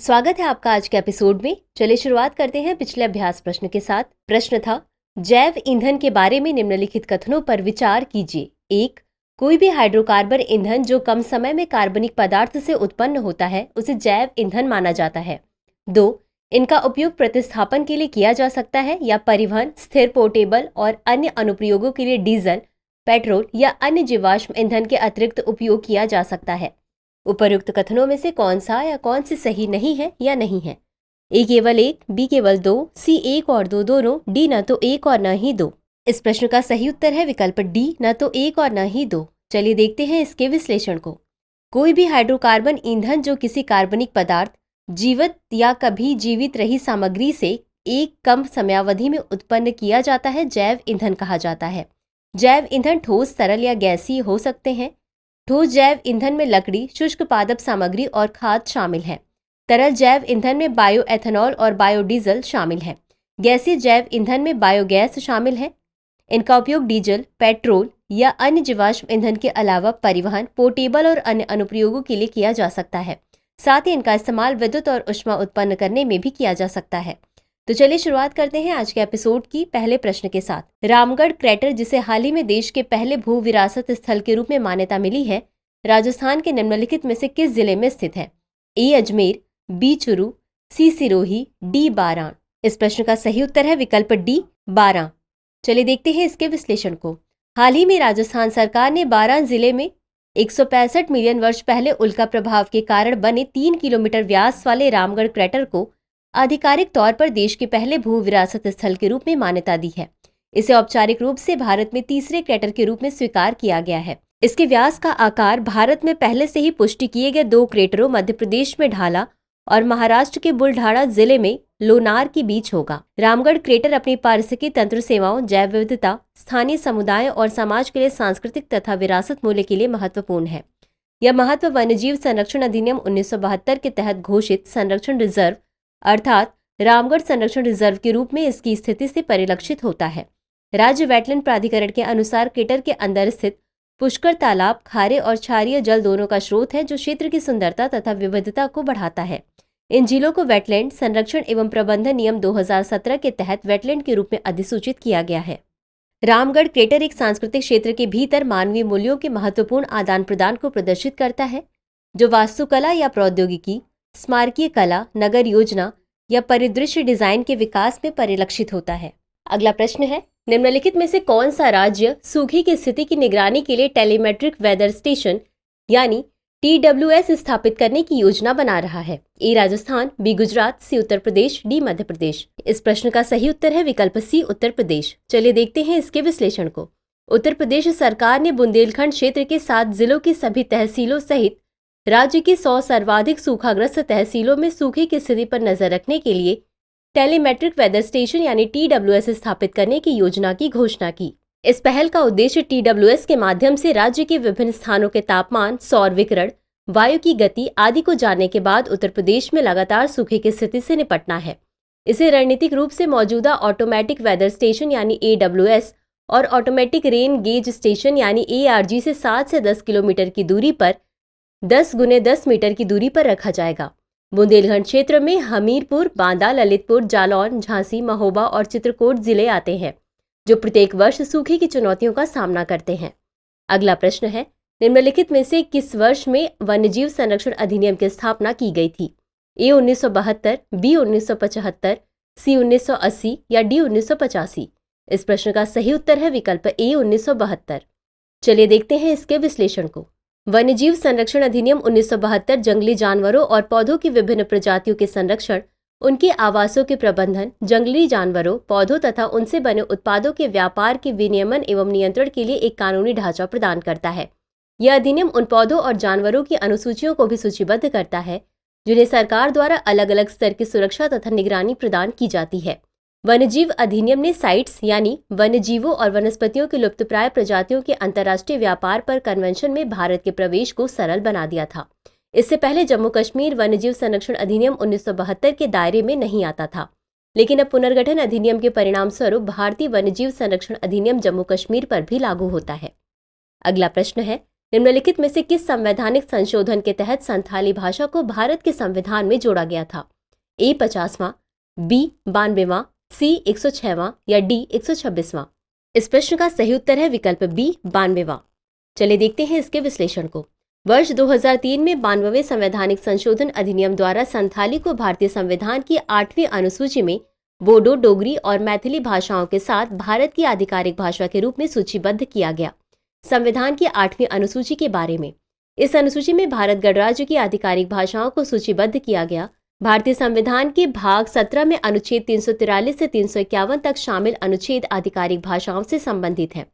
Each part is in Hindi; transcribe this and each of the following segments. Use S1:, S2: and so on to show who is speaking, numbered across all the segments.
S1: स्वागत है आपका आज के एपिसोड में। चलिए शुरुआत करते हैं पिछले अभ्यास प्रश्न के साथ। प्रश्न था, जैव ईंधन के बारे में निम्नलिखित कथनों पर विचार कीजिए। 1. कोई भी हाइड्रोकार्बन ईंधन जो कम समय में कार्बनिक पदार्थ से उत्पन्न होता है उसे जैव ईंधन माना जाता है। 2. इनका उपयोग प्रतिस्थापन के लिए किया जा सकता है या परिवहन, स्थिर, पोर्टेबल और अन्य अनुप्रयोगों के लिए डीजल, पेट्रोल या अन्य जीवाश्म ईंधन के अतिरिक्त उपयोग किया जा सकता है। उपर्युक्त कथनों में से कौन सा या कौन सी सही नहीं है या नहीं है? ए केवल 1, बी केवल 2, सी 1 और 2 दोनों, डी न तो 1 और न ही 2। इस प्रश्न का सही उत्तर है विकल्प डी, न तो 1 और न ही 2। चलिए देखते हैं इसके विश्लेषण को। कोई भी हाइड्रोकार्बन ईंधन जो किसी कार्बनिक पदार्थ, जीवित या कभी जीवित रही सामग्री से एक कम समयावधि में उत्पन्न किया जाता है, जैव ईंधन कहा जाता है। जैव ईंधन ठोस, तरल या गैसीय हो सकते हैं। ठोस जैव ईंधन में लकड़ी, शुष्क पादप सामग्री और खाद शामिल है। तरल जैव ईंधन में बायो एथेनॉल और बायोडीजल शामिल है। गैसीय जैव ईंधन में बायोगैस शामिल है। इनका उपयोग डीजल, पेट्रोल या अन्य जीवाश्म ईंधन के अलावा परिवहन, पोर्टेबल और अन्य अनुप्रयोगों के लिए किया जा सकता है। साथ ही इनका इस्तेमाल विद्युत और ऊष्मा उत्पन्न करने में भी किया जा सकता है। तो चलिए शुरुआत करते हैं आज के एपिसोड की पहले प्रश्न के साथ। रामगढ़ क्रैटर, जिसे हाल ही में देश के पहले भू विरासत स्थल के रूप में मान्यता मिली है, राजस्थान के निम्नलिखित में से किस जिले में स्थित है? ए अजमेर, बी चुरू, सी सिरोही, डी बारां। इस प्रश्न का सही उत्तर है विकल्प डी, बारां। चलिए देखते हैं इसके विश्लेषण को। हाल ही में राजस्थान सरकार ने बारां जिले में 165 मिलियन वर्ष पहले उल्का प्रभाव के कारण बने 3 किलोमीटर व्यास वाले रामगढ़ क्रैटर को आधिकारिक तौर पर देश के पहले भू विरासत स्थल के रूप में मान्यता दी है। इसे औपचारिक रूप से भारत में तीसरे क्रैटर के रूप में स्वीकार किया गया है। इसके व्यास का आकार भारत में पहले से ही पुष्टि किए गए 2 क्रैटरों मध्य प्रदेश में ढाला और महाराष्ट्र के बुलढाणा जिले में लोनार के बीच होगा। रामगढ़ क्रैटर अपनी पारिस्थितिकी तंत्र सेवाओं, जैव विविधता, स्थानीय समुदाय और समाज के लिए सांस्कृतिक तथा विरासत मूल्य के लिए महत्वपूर्ण है। यह महत्व वन्यजीव संरक्षण अधिनियम 1972 के तहत घोषित संरक्षण रिजर्व अर्थात रामगढ़ संरक्षण रिजर्व के रूप में इसकी स्थिति से परिलक्षित होता है। राज्य वेटलैंड प्राधिकरण के अनुसार क्रैटर के अंदर स्थित पुष्कर तालाब खारे और क्षारीय जल दोनों का स्रोत है, जो क्षेत्र की सुंदरता तथा विविधता को बढ़ाता है। इन झीलों को वेटलैंड संरक्षण एवं प्रबंधन नियम 2017 के तहत वेटलैंड के रूप में अधिसूचित किया गया है। रामगढ़ क्रैटर एक सांस्कृतिक क्षेत्र के भीतर मानवीय मूल्यों के महत्वपूर्ण आदान प्रदान को प्रदर्शित करता है, जो वास्तुकला या प्रौद्योगिकी, स्मारकीय कला, नगर योजना या परिदृश्य डिजाइन के विकास में परिलक्षित होता है। अगला प्रश्न है, निम्नलिखित में से कौन सा राज्य सूखे की स्थिति की निगरानी के लिए टेलीमेट्रिक वेदर स्टेशन यानी TWS स्थापित करने की योजना बना रहा है? ए राजस्थान, बी गुजरात, सी उत्तर प्रदेश, डी मध्य प्रदेश। इस प्रश्न का सही उत्तर है विकल्प सी, उत्तर प्रदेश। चलिए देखते हैं इसके विश्लेषण को। उत्तर प्रदेश सरकार ने बुंदेलखंड क्षेत्र के 7 जिलों की सभी तहसीलों सहित राज्य की 100 सर्वाधिक सूखाग्रस्त तहसीलों में सूखे की स्थिति पर नजर रखने के लिए टेलीमेट्रिक वेदर स्टेशन यानी TWS स्थापित करने की योजना की घोषणा की। इस पहल का उद्देश्य TWS के माध्यम से राज्य के विभिन्न स्थानों के तापमान, सौर विकिरण, वायु की गति आदि को जानने के बाद उत्तर प्रदेश में लगातार सूखे की स्थिति से निपटना है। इसे रणनीतिक रूप से मौजूदा ऑटोमेटिक वेदर स्टेशन यानी AWS और ऑटोमेटिक रेन गेज स्टेशन यानी ARG से 7 से 10 किलोमीटर की दूरी पर 10 गुने 10 मीटर की दूरी पर रखा जाएगा। बुंदेलखंड क्षेत्र में हमीरपुर, बांदा, ललितपुर, जालौन, झांसी, महोबा और चित्रकूट जिले आते हैं, जो प्रत्येक वर्ष सूखे की चुनौतियों का सामना करते हैं। अगला प्रश्न है, निम्नलिखित में से किस वर्ष में वन्यजीव संरक्षण अधिनियम की स्थापना की गई थी? ए 1972, बी 1975, सी 1980 या डी 1985। इस प्रश्न का सही उत्तर है विकल्प ए, 1972। चलिए देखते हैं इसके विश्लेषण को। वन्यजीव संरक्षण अधिनियम 1972 जंगली जानवरों और पौधों की विभिन्न प्रजातियों के संरक्षण, उनके आवासों के प्रबंधन, जंगली जानवरों, पौधों तथा उनसे बने उत्पादों के व्यापार के विनियमन एवं नियंत्रण के लिए एक कानूनी ढांचा प्रदान करता है। यह अधिनियम उन पौधों और जानवरों की अनुसूचियों को भी सूचीबद्ध करता है जिन्हें सरकार द्वारा अलग अलग स्तर की सुरक्षा तथा निगरानी प्रदान की जाती है। वन्यजीव अधिनियम ने साइट्स यानी वन्यजीवों और वनस्पतियों की लुप्तप्राय प्रजातियों के अंतर्राष्ट्रीय व्यापार पर कन्वेंशन में भारत के प्रवेश को सरल बना दिया था। इससे पहले जम्मू कश्मीर वन्यजीव संरक्षण अधिनियम 1972 के दायरे में नहीं आता था, लेकिन अब पुनर्गठन अधिनियम के परिणाम स्वरूप भारतीय वन्यजीव संरक्षण अधिनियम जम्मू कश्मीर पर भी लागू होता है। अगला प्रश्न है, निम्नलिखित में से किस संवैधानिक संशोधन के तहत संथाली भाषा को भारत के संविधान में जोड़ा गया था? ए 50वां, बी 92वां, सी 106वां या डी 126वां? इस प्रश्न का सही उत्तर है विकल्प बी 92वां। चलिए देखते हैं इसके विश्लेषण को। वर्ष 2003 में 92वें संवैधानिक संशोधन अधिनियम द्वारा संथाली को भारतीय संविधान की 8वीं अनुसूची में बोडो, डोगरी और मैथिली भाषाओं के साथ भारत की आधिकारिक भाषा के रूप में सूचीबद्ध किया गया। संविधान की 8वीं अनुसूची के बारे में। इस अनुसूची में भारत गणराज्य की आधिकारिक भाषाओं को सूचीबद्ध किया गया। भारतीय संविधान के भाग 17 में अनुच्छेद 343 से 351 तक शामिल अनुच्छेद आधिकारिक भाषाओं से संबंधित है।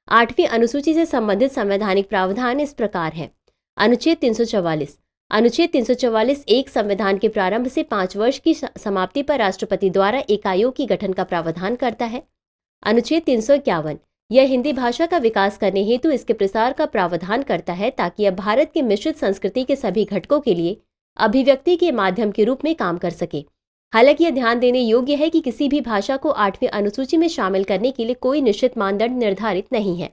S1: 8वीं अनुसूची से संबंधित संवैधानिक प्रावधान इस प्रकार है। अनुच्छेद 344। अनुच्छेद 344 एक संविधान के प्रारंभ से 5 वर्ष की समाप्ति पर राष्ट्रपति द्वारा एक आयोग की गठन का प्रावधान करता है। अनुच्छेद 351 यह हिंदी भाषा का विकास करने हेतु इसके प्रसार का प्रावधान करता है ताकि यह भारत की मिश्रित संस्कृति के सभी घटकों के लिए अभिव्यक्ति के माध्यम के रूप में काम कर सके। हालांकि यह ध्यान देने योग्य है कि किसी भी भाषा को 8वीं अनुसूची में शामिल करने के लिए कोई निश्चित मानदंड निर्धारित नहीं है।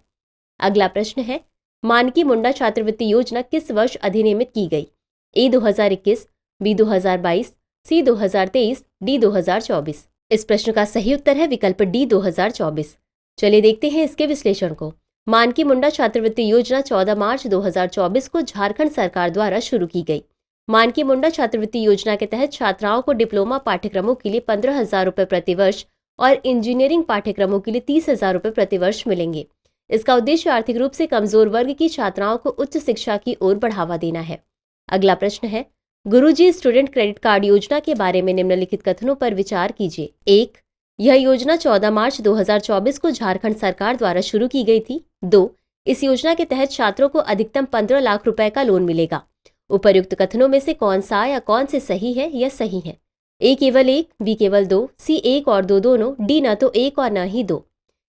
S1: अगला प्रश्न है, मानकी मुंडा छात्रवृत्ति योजना किस वर्ष अधिनियमित की गई? ए 2021, बी 2022, सी 2023, डी 2024? इस प्रश्न का सही उत्तर है विकल्प डी 2024। चलिए देखते हैं इसके विश्लेषण को। मानकी मुंडा छात्रवृत्ति योजना 14 मार्च 2024 को झारखंड सरकार द्वारा शुरू की गई। मानकी मुंडा छात्रवृत्ति योजना के तहत छात्राओं को डिप्लोमा पाठ्यक्रमों के लिए 15,000 रुपये प्रतिवर्ष और इंजीनियरिंग पाठ्यक्रमों के लिए 30,000 रुपये प्रतिवर्ष मिलेंगे। इसका उद्देश्य आर्थिक रूप से कमजोर वर्ग की छात्राओं को उच्च शिक्षा की ओर बढ़ावा देना है। अगला प्रश्न है, गुरुजी स्टूडेंट क्रेडिट कार्ड योजना के बारे में निम्नलिखित कथनों पर विचार कीजिए। 1. यह योजना 14 मार्च 2024 को झारखंड सरकार द्वारा शुरू की गई थी। 2. इस योजना के तहत छात्रों को अधिकतम 15 लाख रुपए का लोन मिलेगा। उपर्युक्त कथनों में से कौन सा या कौन से सही है या सही है? ए केवल 1, बी केवल 2, सी 1 और 2 दोनों, डी न तो 1 और न ही 2?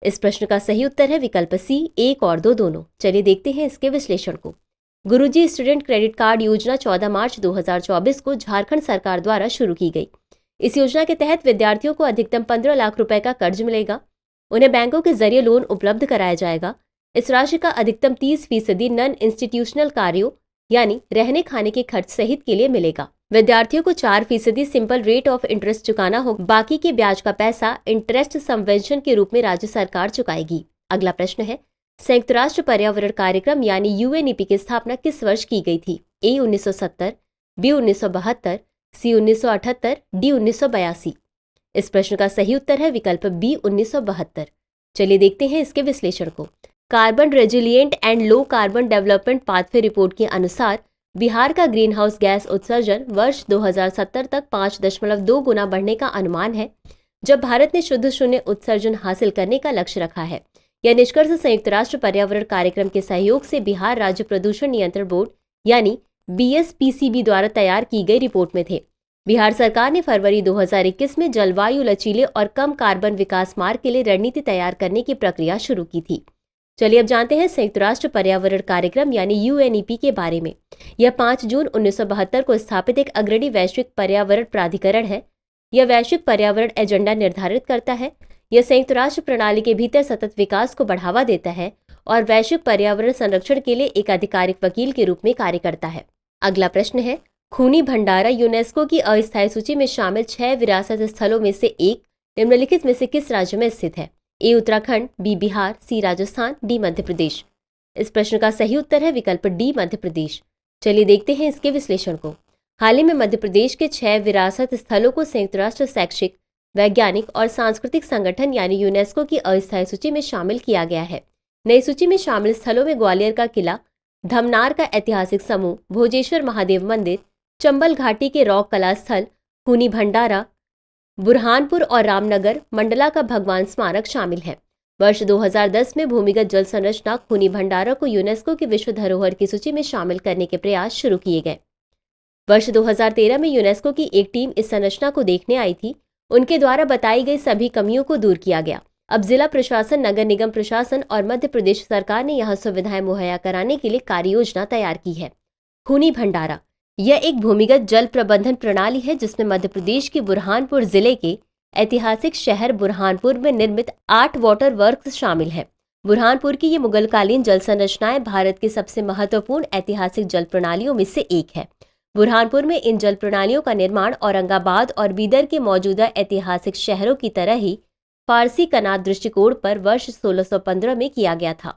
S1: इस प्रश्न का सही उत्तर है विकल्प सी 1 और 2 दोनों। चलिए देखते हैं इसके विश्लेषण को। गुरुजी स्टूडेंट क्रेडिट कार्ड योजना 14 मार्च 2024 को झारखंड सरकार द्वारा शुरू की गई। इस योजना के तहत विद्यार्थियों को अधिकतम 15 लाख रुपए का कर्ज मिलेगा। उन्हें बैंकों के जरिए लोन उपलब्ध कराया जाएगा। इस राशि का अधिकतम 30% नॉन इंस्टीट्यूशनल कार्यों यानी रहने खाने के खर्च सहित के लिए मिलेगा। विद्यार्थियों को 4% सिंपल रेट ऑफ इंटरेस्ट चुकाना होगा। बाकी के ब्याज का पैसा इंटरेस्ट सबवेंशन के रूप में राज्य सरकार चुकाएगी। अगला प्रश्न है, संयुक्त राष्ट्र पर्यावरण कार्यक्रम यानी यूएनईपी की स्थापना किस वर्ष की गई थी? ए 1970, बी 1972, सी 1978, डी 1982? इस प्रश्न का सही उत्तर है विकल्प बी 1972। चलिए देखते हैं इसके विश्लेषण को। Carbon resilient and low carbon development pathway report के अनुसार बिहार का ग्रीन हाउस गैस उत्सर्जन वर्ष 2070 तक 5.2 गुना बढ़ने का अनुमान है, जब भारत ने शुद्ध शून्य उत्सर्जन हासिल करने का लक्ष्य रखा है। यह निष्कर्ष संयुक्त राष्ट्र पर्यावरण कार्यक्रम के सहयोग से बिहार राज्य प्रदूषण नियंत्रण बोर्ड यानी BSPCB द्वारा तैयार की गई रिपोर्ट में थे। बिहार सरकार ने फरवरी 2021 में जलवायु लचीले और कम कार्बन विकास मार्ग के लिए रणनीति तैयार करने की प्रक्रिया शुरू की थी। चलिए अब जानते हैं संयुक्त राष्ट्र पर्यावरण कार्यक्रम यानी यूएनईपी के बारे में। यह 5 जून 1972 को स्थापित एक अग्रणी वैश्विक पर्यावरण प्राधिकरण है। यह वैश्विक पर्यावरण एजेंडा निर्धारित करता है। यह संयुक्त राष्ट्र प्रणाली के भीतर सतत विकास को बढ़ावा देता है और वैश्विक पर्यावरण संरक्षण के लिए एक आधिकारिक वकील के रूप में कार्य करता है। अगला प्रश्न है, खूनी भंडारा यूनेस्को की अस्थायी सूची में शामिल 6 विरासत स्थलों में से एक निम्नलिखित में से किस राज्य में स्थित है? ए उत्तराखंड, बी बिहार, सी राजस्थान, डी मध्य प्रदेश? इस प्रश्न का सही उत्तर है विकल्प डी मध्य प्रदेश। चलिए देखते हैं इसके विश्लेषण को। हाल ही में मध्य प्रदेश के 6 विरासत स्थलों को संयुक्त राष्ट्र शैक्षिक, वैज्ञानिक और सांस्कृतिक संगठन यानी यूनेस्को की अस्थायी सूची में शामिल किया गया है। नई सूची में शामिल स्थलों में ग्वालियर का किला, धमनार का ऐतिहासिक समूह, भोजेश्वर महादेव मंदिर, चंबल घाटी के रॉक कला स्थल, खूनी भंडारा, बुरहानपुर और रामनगर, मंडला का भगवान स्मारक शामिल है। वर्ष 2010 में भूमिगत जल संरचना खूनी भंडारा को यूनेस्को की विश्व धरोहर की सूची में शामिल करने के प्रयास शुरू किए गए। वर्ष 2013 में यूनेस्को की एक टीम इस संरचना को देखने आई थी। उनके द्वारा बताई गई सभी कमियों को दूर किया गया। अब जिला प्रशासन, नगर निगम प्रशासन और मध्य प्रदेश सरकार ने यहां सुविधाएं मुहैया कराने के लिए कार्य योजना तैयार की है। खूनी भंडारा यह एक भूमिगत जल प्रबंधन प्रणाली है जिसमें मध्य प्रदेश के बुरहानपुर जिले के ऐतिहासिक शहर बुरहानपुर में निर्मित 8 वाटर वर्क्स शामिल हैं। बुरहानपुर की ये मुगलकालीन जल संरचनाएं भारत के सबसे महत्वपूर्ण ऐतिहासिक जल प्रणालियों में से एक है। बुरहानपुर में इन जल प्रणालियों का निर्माण औरंगाबाद और बीदर के मौजूदा ऐतिहासिक शहरों की तरह ही फारसी कनात दृष्टिकोण पर वर्ष 1615 में किया गया था।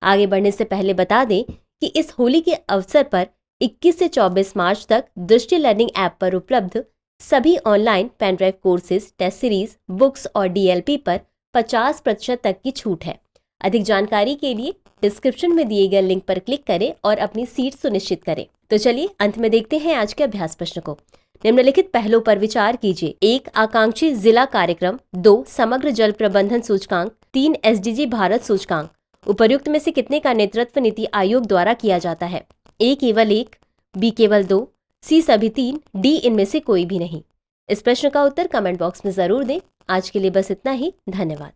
S1: आगे बढ़ने से पहले बता दें कि इस होली के अवसर पर 21 से 24 मार्च तक दृष्टि लर्निंग ऐप पर उपलब्ध सभी online pen drive courses, test series, books और DLP पर 50% तक की छूट है। अधिक जानकारी के लिए डिस्क्रिप्शन में दिए गए लिंक पर क्लिक करें और अपनी सीट सुनिश्चित करें। तो चलिए अंत में देखते हैं आज के अभ्यास प्रश्न को। निम्नलिखित पहलों पर विचार कीजिए। 1. आकांक्षी जिला कार्यक्रम। 2. समग्र जल प्रबंधन सूचकांक। 3. SDG भारत सूचकांक। उपर्युक्त में से कितने का नेतृत्व नीति आयोग द्वारा किया जाता है? A केवल 1, B केवल 2, C सभी 3, D इनमें से कोई भी नहीं। इस प्रश्न का उत्तर कमेंट बॉक्स में जरूर दें। आज के लिए बस इतना ही। धन्यवाद।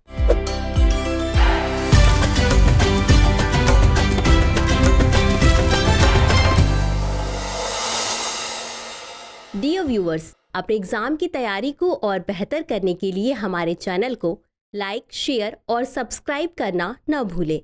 S1: डियर व्यूअर्स, अपने एग्जाम की तैयारी को और बेहतर करने के लिए हमारे चैनल को लाइक, शेयर और सब्सक्राइब करना न भूलें।